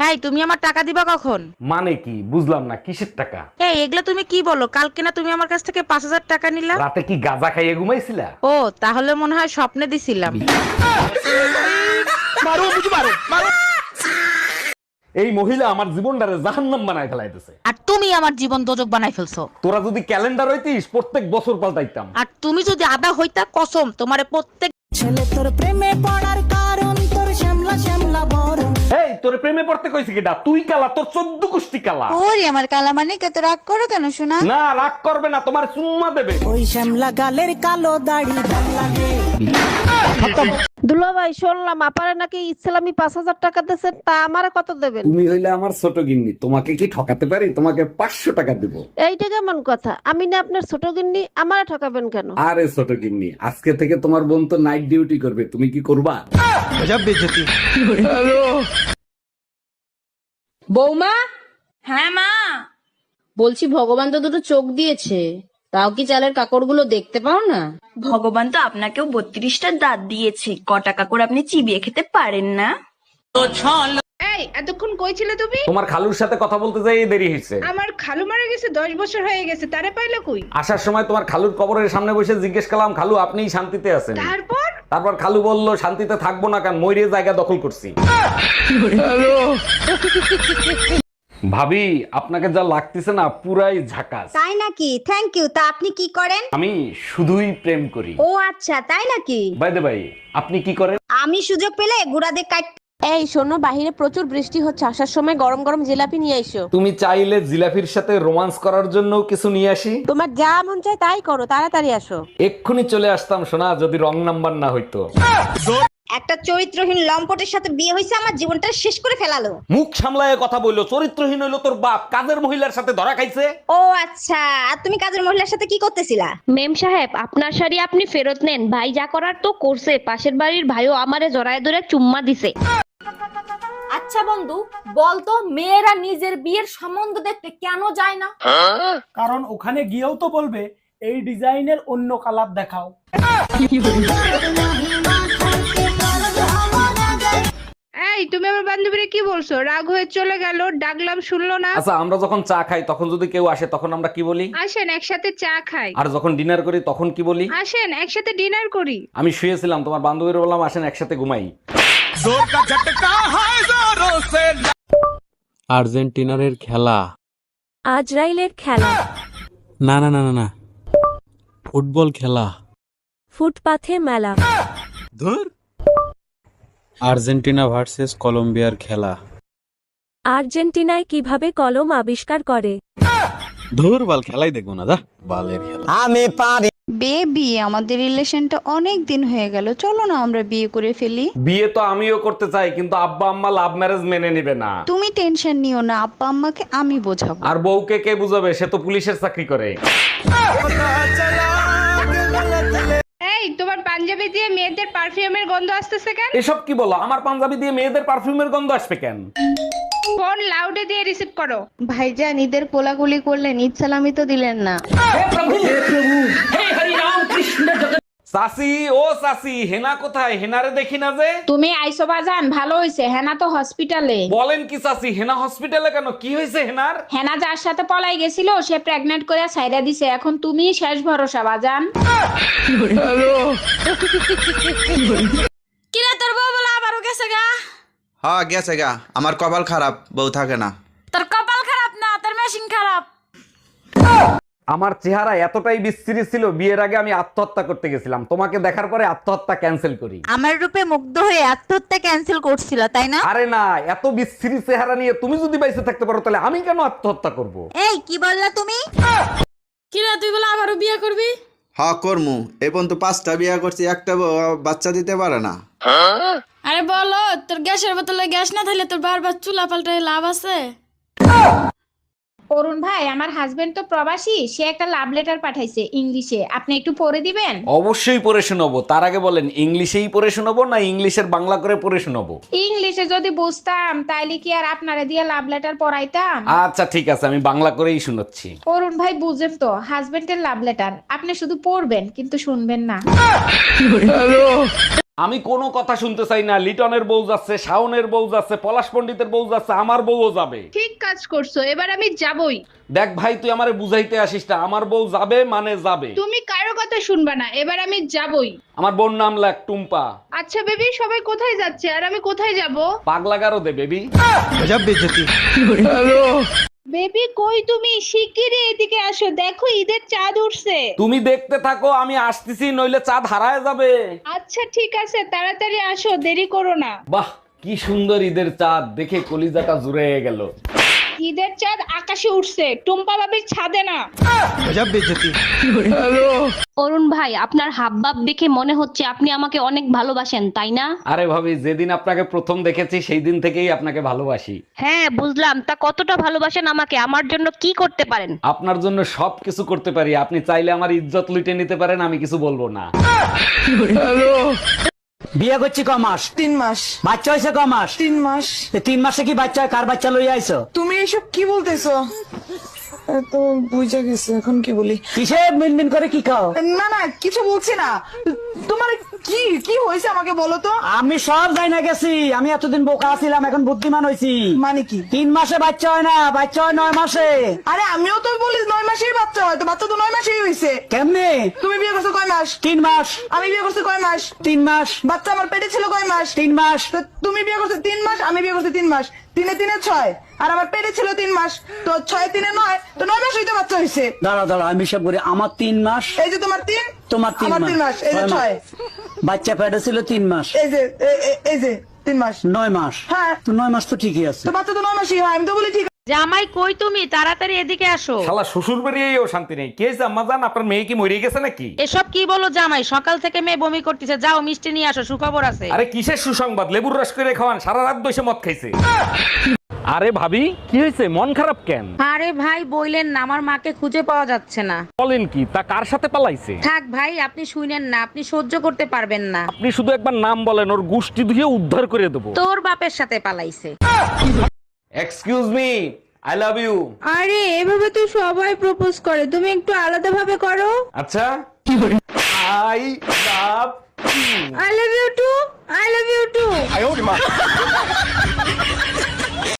এই তুমি আমার টাকা দিবা কখন? মানে কি বুঝলাম না, কিসের টাকা? এই এগুলা তুমি কি বলো? কালকে না তুমি আমার কাছ থেকে 5,000 টাকা নিলা? রাতে কি গাঁজা খাইয়ে ঘুমাইছিলা? ও তাহলে মনে হয় স্বপ্নে দিছিলাম। এই মহিলা আমার জীবনটারে জাহান্নাম বানায় ফেলাইতেছে। আর তুমি আমার জীবন দোজক বানাই ফেলছো। তোরা যদি ক্যালেন্ডার হইতিস প্রত্যেক বছর পাল্টাইতাম। আর তুমি যদি আদা হইতা কসম তোমারে প্রত্যেক ছেলে তোর প্রেমে পড়ার কারণ তোর শ্যামলা শ্যামলা বরণ। এই তোরে প্রেমে পড়তে কইছি কিডা? তুই কালা, তোর 14 কুষ্টি কালা। ওরে আমার কালা মানে কত রাগ করো কেন শোনা? না রাগ করবে না, তোমার চুম্মা দেবে। ওই শ্যামলা গালের কালো দাড়ি ভাল লাগে। দুলাভাই শুনলাম আপারে নাকি ইসলামি 5,000 টাকা দিয়েছেন, তা আমারে কত দেবেন? তুমি হইলে আমার ছোট গিন্নি, তোমাকে কি ঠকাতে পারি? তোমাকে 500 টাকা দেব। এইটা কেমন কথা? আমি না আপনার ছোট গিন্নি, আমারে ঠকাবেন কেন? আরে ছোট গিন্নি, আজকে থেকে তোমার বোন তো নাইট ডিউটি করবে, তুমি কি করবা? বৌমা, হ্যাঁ মা। বলছি ভগবান তো দুটো চোখ দিয়েছে, তাও কি চালের কাকড়গুলো দেখতে পাও না? ভগবান তো আপনাকেও 32টা দাঁত দিয়েছে, কটা কাকড় আপনি চিবিয়ে খেতে পারেন না? এই এতক্ষণ কই ছিলে তুমি? তোমার খালুর সাথে কথা বলতে যাই দেরি হয়েছে। আমার খালু মারা গেছে 10 বছর হয়ে গেছে, তারে পাইলে কই? আসার সময় তোমার খালুর কবরের সামনে বসে জিজ্ঞেস করলাম, খালু আপনিই শান্তিতে আছেন? তারপর খালু বলল, শান্তিতে থাকবো না কেন, ময়ূরের জায়গা দখল করছি। ভাবি আপনাকে যা লাগতেছে না পুরাই ঝাকাস। তাই নাকি? Thank you. তা আপনি কি করেন? আমি শুধুই প্রেম করি। ও আচ্ছা, তাই নাকি? বাইদে ভাই আপনি কি করেন? আমি সুযোগ পেলে গুড়াদে কাট। এই শোনো, বাহিরে প্রচুর বৃষ্টি হচ্ছে, আসার সময় গরম গরম জিলাপি নিয়ে এসো। তুমি চাইলে জিলাফির সাথে রোমান্স করার জন্য কিছু নিয়ে আসি? তোমার যা মন চায় তাই করো, তাড়াতাড়ি আসো। এক্ষুনি চলে আসতাম সোনা, যদি রং নাম্বার না হইতো। একটা চরিত্রহীন লম্পটের সাথে বিয়ে হয়েছে, আমার জীবনটা শেষ করে ফেলালো। মুখ সামলায় কথা বললো, চরিত্রহীন হইলো তোর বাপ, কাজের মহিলার সাথে ধরা খাইছে। ও আচ্ছা, আর তুমি কাজের মহিলার সাথে কি করতেছিলা? মেম সাহেব, আপনার শাড়ি আপনি ফেরত নেন। ভাই যা করার তো করছে, পাশের বাড়ির ভাইও আমারে জড়ায় ধরে চুম্মা দিছে। আচ্ছা বন্ধু, বলতো মেয়েরা নিজের বিয়ের সম্বন্ধ দেখতে কেন যায় না? কারণ ওখানে গিয়েও তো বলবে এই ডিজাইনের অন্য কালার দেখাও। এই তুমি আমার বান্ধবীরে কি বলছো? রাগ হয়ে চলে গেল, ডাকলাম শুনলো না। আচ্ছা আমরা যখন চা খাই তখন যদি কেউ আসে তখন আমরা কি বলি? আসেন একসাথে চা খাই। আর যখন ডিনার করি তখন কি বলি? আসেন একসাথে ডিনার করি। আমি শুয়েছিলাম, তোমার বান্ধবীর বললাম আসেন একসাথে ঘুমাই। আর্জেন্টিনার খেলা। আজরাইলের খেলা। না না না না না, ফুটবল খেলা। ফুটপাথে মেলা। ধুর। আর্জেন্টিনা ভার্সেস কলম্বিয়ার খেলা। আর্জেন্টিনায় কিভাবে কলম আবিষ্কার করে? ধুর বাল, খেলাই দেখবো না, দা বালের খেলা। আমি পারি। বেবি, আমাদের রিলেশনটা অনেক দিন হয়ে গেল, চলো না আমরা বিয়ে করে ফেলি। বিয়ে তো আমিও করতে চাই, কিন্তু আব্বা আম্মা লাভ ম্যারেজ মেনে নিবে না। তুমি টেনশন নিও না, আব্বা আম্মাকে আমি বোঝাবো। আর বউকে কে বুঝাবে? সে তো পুলিশের চাকরি করে। এই তোমার পাঞ্জাবি দিয়ে মেয়েদের পারফিউমের গন্ধ আসতেছে কেন? এসব কি বলো? আমার পাঞ্জাবি দিয়ে মেয়েদের পারফিউমের গন্ধ আসবে কেন? ফোন লাউডে দিয়ে রিসিভ করো। ভাইজান, ঈদের কোলাকুলি করলেন, ঈদ সালামি তো দিলেন না। চাচি, ও চাচি, হেনা কোথায়? হেনারে দেখি না যে। তুমি আইসো বাজান, ভালো হইছে। হেনা তো হসপিটালে। বলেন কি চাচি? হেনা হসপিটালে কেন? কি হয়েছে হেনার? হেনা যার সাথে পলাই গেছিল সে প্রেগন্যান্ট করে ছাইরা দিছে, এখন তুমি শেষ ভরসা বাজান। কিরে তোর বউ বলে আবারও গেছে গা? হ্যাঁ গেছে গা, আমার কপাল খারাপ, বউ থাকে না। তোর কপাল খারাপ না, তোর মেশিন খারাপ। আমার চেহারা এতটাই বিশ্রী ছিল, বিয়ের আগে আমি আত্মহত্যা করতে গেছিলাম। তোমাকে দেখার পরে আত্মহত্যা ক্যান্সেল করি। আমার রূপে মুগ্ধ হয়ে আত্মহত্যা ক্যান্সেল করছিল, তাই না? আরে না, এত বিশ্রী চেহারা নিয়ে তুমি যদি বাইসে থাকতে পারো তাহলে আমি কেন আত্মহত্যা করব? এই কি বললা তুমি? কিরে তুই বলে আবারও বিয়ে করবি? হ্যাঁ করমু, এই পর্যন্ত 5টা বিয়ে করছি, একটা বাচ্চা দিতে পারে না। আরে বলো, তোর গ্যাসের বোতলে গ্যাস না থাকলে তোর বারবার চুলা পাল্টায় লাভ আছে? অরুণ ভাই, আমার হাজবেন্ড তো প্রবাসী, সে একটা লাভ লেটার পাঠাইছে ইংলিশে, আপনি একটু পড়ে দিবেন? অবশ্যই পড়ে শোনাবো। তার আগে বলেন ইংলিশেই পড়ে শোনাবো না ইংলিশের বাংলা করে পড়ে শোনাবো? ইংলিশে যদি বুঝতাম তাইলে কি আর আপনারা দিয়ে লাভ লেটার পড়াইতাম? আচ্ছা ঠিক আছে, আমি বাংলা করেই শোনাচ্ছি। অরুণ ভাই বুঝেন তো, হাজবেন্ডের লাভ লেটার, আপনি শুধু পড়বেন কিন্তু শুনবেন না। আমি কোনো কথা শুনতে চাই না। লিটনের বউ যাচ্ছে, শাওনের বউ যাচ্ছে, পলাশ পণ্ডিতের বউ যাচ্ছে, আমার বউও যাবে। ঠিক কাজ করছো, এবার আমি যাবই। দেখ ভাই, তুই আমারে বুঝাইতে আসিস না, আমার বউ যাবে মানে যাবে। তুমি কারো কথা শুনবা না, এবার আমি যাবই। আমার বোন নাম লাগ টুম্পা। আচ্ছা বেবি, সবাই কোথায় যাচ্ছে আর আমি কোথায় যাব? পাগলা গারো দে বেবি। বেবি কই তুমি? শিগগিরই এদিকে আসো, দেখো ঈদের চাঁদ উঠছে। তুমি দেখতে থাকো, আমি আসতেছি, নইলে চাঁদ হারায় যাবে। আচ্ছা ঠিক আছে, তাড়াতাড়ি আসো, দেরি করো না। বাহ, কি সুন্দর ঈদের চাঁদ, দেখে কলিজাটা জুড়ে গেল। ঈদের চাঁদ আকাশে উঠছে, টুম্পা বাবির ছাদে না। অরুণ ভাই, আপনার হাবভাব দেখে মনে হচ্ছে আপনি আমাকে অনেক ভালোবাসেন, তাই না? আরে ভাবি, যেদিন আপনাকে প্রথম দেখেছি সেই দিন থেকেই আপনাকে ভালোবাসি। হ্যাঁ বুঝলাম, তা কতটা ভালোবাসেন আমাকে? আমার জন্য কি করতে পারেন? আপনার জন্য সবকিছু করতে পারি। আপনি চাইলে আমার ইজ্জত লুটে নিতে পারেন, আমি কিছু বলবো না। বিয়ে করছি ক মাস? 3 মাস। বাচ্চা হয়েছে ক মাস? 3 মাস। 3 মাসে কি বাচ্চা হয়? কার বাচ্চা লইয়া আইছো? তুমি এসব কি বলতেছো? তো বুঝে গেছে, এখন কি বলি? কিসে মিনমিন করে কি খাও? না না, কিছু বলছি না। তোমার কি কি হয়েছে আমাকে বলো তো। আমি সব জানি না গেছি, আমি এতদিন বোকা ছিলাম, এখন বুদ্ধিমান হয়েছি। মানে কি? 3 মাসে বাচ্চা হয় না, বাচ্চা হয় 9 মাসে। আরে আমিও তো বলি 9 মাসেই বাচ্চা হয়, তো বাচ্চা তো 9 মাসেই হয়েছে। কেমনে? তুমি বিয়ে করছো কয় মাস? 3 মাস। আমি বিয়ে করছি কয় মাস? 3 মাস। বাচ্চা আমার পেটে ছিল কয় মাস? 3 মাস। তো তুমি বিয়ে করছো 3 মাস, আমি বিয়ে করছি 3 মাস। 3 এ 6, আর আমার পেটে ছিল 3 মাস, তো 6 3 9, তো 9 মাস হইতে বাচ্চা হয়েছে। দাঁড়া দাঁড়া, আমি সব করি। আমার 3 মাস, এই যে তোমার 3, তোমার 3 মাস, এই যে 6। বাচ্চা পেটে ছিল 3 মাস, এই যে 3 মাস, 9 মাস। হ্যাঁ, তো 9 মাস তো ঠিকই আছে। তো বাচ্চা তো 9 মাসই হয়, আমি তো বলি ঠিক। জামাই কই তুমি? তাড়াতাড়ি এদিকে আসো। শালা শ্বশুর বাড়িয়েও শান্তি নেই। কে আম্মা জান, আপনার মেয়ে কি মরে গেছে নাকি? এসব কি বলো জামাই? সকাল থেকে মেয়ে বমি করতেছে, যাও মিষ্টি নিয়ে আসো, সুখবর আছে। আরে কিসের সুসংবাদ? লেবুর রস করে খাওয়ান, সারা রাত বসে মদ খাইছে। আরে ভাবি, কি হয়েছে? মন খারাপ কেন? আরে ভাই বইলেন না, আমার মাকে খুঁজে পাওয়া যাচ্ছে না। বলেন কি? তা কার সাথে পালাইছে? থাক ভাই, আপনি শুনেন না, আপনি সহ্য করতে পারবেন না। আপনি শুধু একবার নাম বলেন, ওর গুষ্টি ধুয়ে উদ্ধার করে দেবো। তোর বাপের সাথে পালাইছে। Excuse me, I love you. আরে এভাবে তো সবাই প্রপোজ করে, তুমি একটু আলাদা ভাবে করো। আচ্ছা, I love I love you too, I love you two.